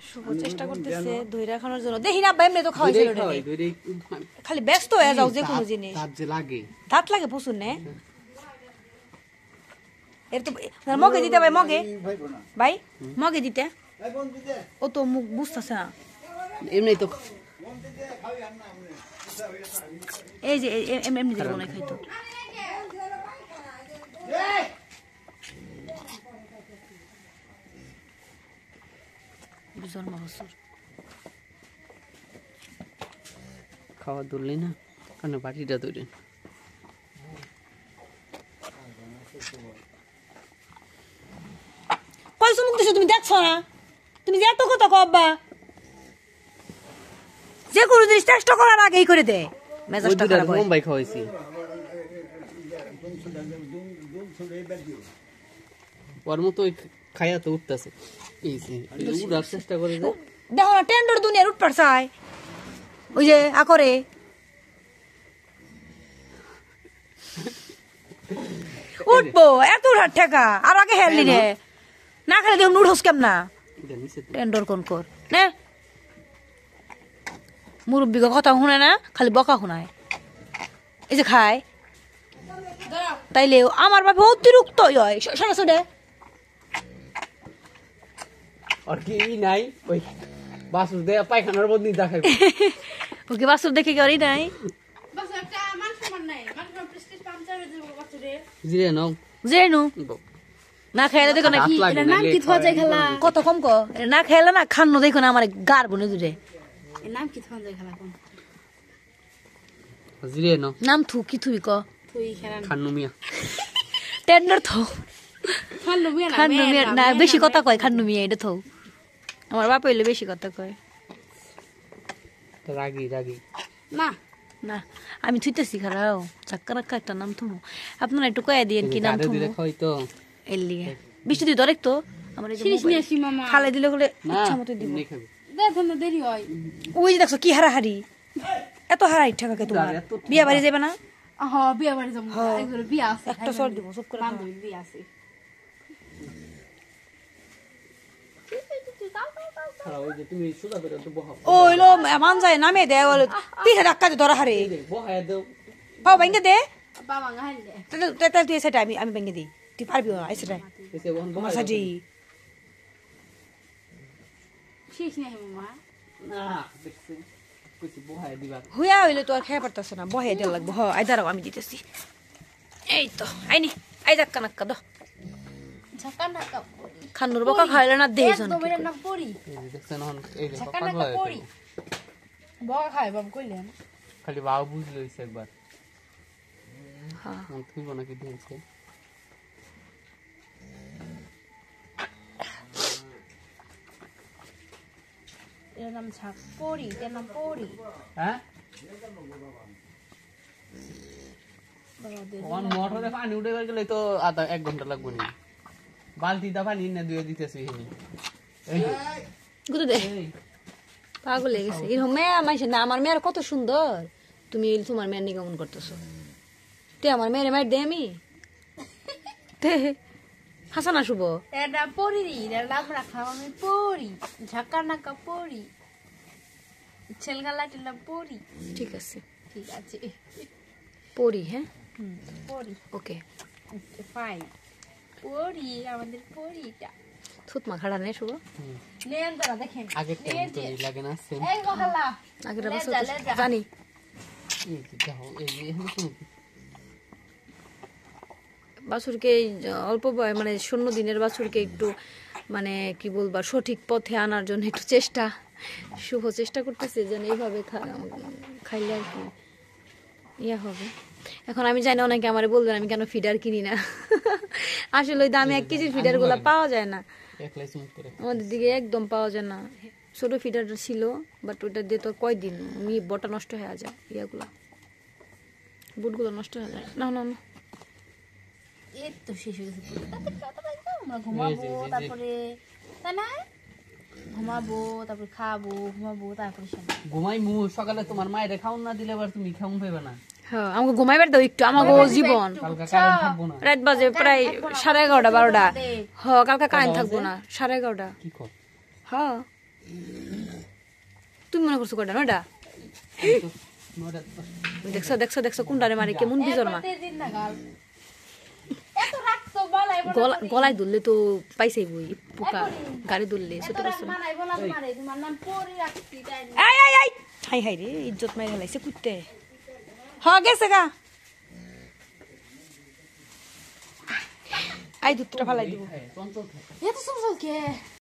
শুভ চেষ্টা করতেছে দই রাখানোর জন্য। দেখি না এমনি তো খাওয়াইছিল খালি ব্যস্ত হয়ে যাও যে কোনো জিনিস। দাঁত লাগে প্রচুর নে এর তো মগে দিতে ভাই মগে ভাই মগে দিতে ও তো মুখ বুঝতেছে না এমনি তো এই যে এমনি দিব না খাইতো খাওয়া ধরলি না কেন বাটিটা ধরে কয়সো মুখ দিছো তুমি দেখছো না তুমি যে এত কথা কব্বা যে কোনো জিনিস চেষ্টা করার আগেই করে দে মেজাজটা খারাপ হয় মুম্বাই খাওয়াইছি ওর মতো খায়া তো উঠতেছে উঠার চেষ্টা করে দেখো না টেন্ডার দুনিয়ার উঠ পারছায় ওই যে আকরে উঠবো এত উঠার ঠেকা আর আগে হেললি রে না খেলে দেখ নুডলস কেম না টেন্ডার কোন কর নে মুরব্বীকে কথা শুনে না খালি বকা শুনায় এই যে খায় তাইলে আমার বাপে অতিরিক্ত হয় সরাসরি আর কি নাই ওই বাসুর দে পায়খানার বদনি দেখাই ওকে বাসুর দেখে কি আরই নাই বাসুর একটা মান সম্মান নাই মান সম্মান প্রেস্টিজ পাঞ্চার হয়ে যাবে বাসুরে জিরে নাও জেনু না খাইলে দেখো না কি এটা নাম কি থোয়া যায় খেলা কত কম কো এটা না খাইলে না খান্ন দেখো না আমার গার বনে দুরে এর নাম কি থোয়া যায় খেলা কোন জিরে নাও নাম থু কি থুই ক থুই খেলা খান্নু মিয়া টেন্ডার থো খান্নু মিয়া না বেশি কথা কয় খান্নু মিয়া এটা থো আমার বাপ হইলে বেশি কথা কয় রাগি না না আমি থুইতেছি খারাও চাক্কা রাখা একটা নাম থুমু আপনারা একটু কয়ে দিয়েন কি নাম থুমু হয়তো এর লিগে বৃষ্টি তুই ধরেক তো আমার এই যে খালে দিলে বলে ইচ্ছা মতো দিব দেখো না দেরি হয় ওই যে দেখছো কি হারাহারি এত হারাই ঠেকাকে তোমার বিয়া বাড়ি যাবে না হ্যাঁ বিয়া বাড়ি যাবো একবার বিয়া আছে একটা সর দিব সব করে বান্ধবীর বিয়া আছে ওইলো মান যায় নামে দে পিঠে ধাক্কা দে ধরা হারে পাও ভেঙে দে বাবা গাইলে তাহলে তুই সেটা আমি ভেঙে দিই তুই পারবি না এই সেটাই আমার সাজি শেষ নাই মামা না দেখছি কইছি বহায় দিবা হুয়া হইলে তো আর খেয়ে পারতাছ না বহে দেওয়া লাগবে হ আই দাঁড়াও আমি দিতেছি এই তো আইনি আই ধাক্কা নাক্কা দো ঝাকা নাকা খান্নুর বকা খাইলে না দেই জন একদম না পড়ি দেখছেন হন এই যে ঝাকা নাকা পড়ি বকা খাই বাবা কইলেন খালি বাউ বুঝলো হইছে একবার হ্যাঁ তুই বনা কি দিয়েছে এর নাম ঝাক পড়ি এর নাম পড়ি হ্যাঁ ওয়ান মোটরে পানি উঠে গেলে তো আধা 1 ঘন্টা লাগবে নি বালতি দা পানি না দুয়ে দিতেছি এখানে এই গুতো দে পাগল হয়ে গেছে এরকম মেয়ে মাইছে না আমার মেয়ের কত সুন্দর তুমি তোমার মেয়ের নিগমন করতেছো তে আমার মেয়ের মাইর দে আমি তে হাসানা শুভ এটা পড়ি এর নাম রাখলাম আমি পড়ি ঝাকা নাকা পড়ি ছেলগালা টিলা পড়ি ঠিক আছে ঠিক আছে পড়ি হ্যাঁ পড়ি ওকে ফাইন পড়ি আমাদের পড়িটা থুতমা খাড়া নে শুভ নেন তোরা দেখেন আগে টাইম তো লাগে না সেম এই মহল্লা আগের বছর জানি এই দেখো এই এখানে বাছুরকে অল্প মানে 0 দিনের বাছুরকে একটু মানে কি বলবো সঠিক পথে আনার জন্য একটু শুভ চেষ্টা করতেছে যেন এইভাবে খাইলে আর কি ইয়া হবে এখন আমি জানি অনেকে আমারে বলবেন আমি কেন ফিডার কিনি না আসলে ওই দামে 1 কেজির ফিডার গুলা পাওয়া যায় না আমাদের দিকে একদম পাওয়া যায় না ছোট ফিডারটা ছিল বাট ওটা দিয়ে তো কয়দিন বটা নষ্ট হয়ে যায় ইয়াগুলা বুটগুলো নষ্ট হয়ে যায় না না না এই তো শেষ হয়ে গেছে আমরা ঘুমাবো তারপরে তাই না ঘুমাবো তারপরে খাবো ঘুমাবো তারপরে ঘুমাই মু সকালে তোমার মায়ের খাওন না দিলে আবার তুমি খাওন পাইবে না হ্যাঁ আমাকে ঘুমাইবার দাও একটু আমাকে জীবন রাত বাজে প্রায় 11:30 12টা হ্যাঁ কালকে কারেন্ট থাকবো না 11:30 কি কর হ্যাঁ তুমি মনে করছো কটা নয়টা নয়টা দেখছো দেখছো দেখছো কোনটারে মারে কেমন বিজর মা দিন না গাল এত রাত তো বলাই গলায় ধরলে তো পাইছেই বই পোকা গাড়ি ধরলে ছোট করছো মানাই বলা মারে তোমার নাম পরি রাখছি তাই I I I high high রে ইজ্জত মাইরে হেলাইছে কুত্তে হ গেছে গা আই দুধটা ফালাই দিব চঞ্চল এত সুন্দর কে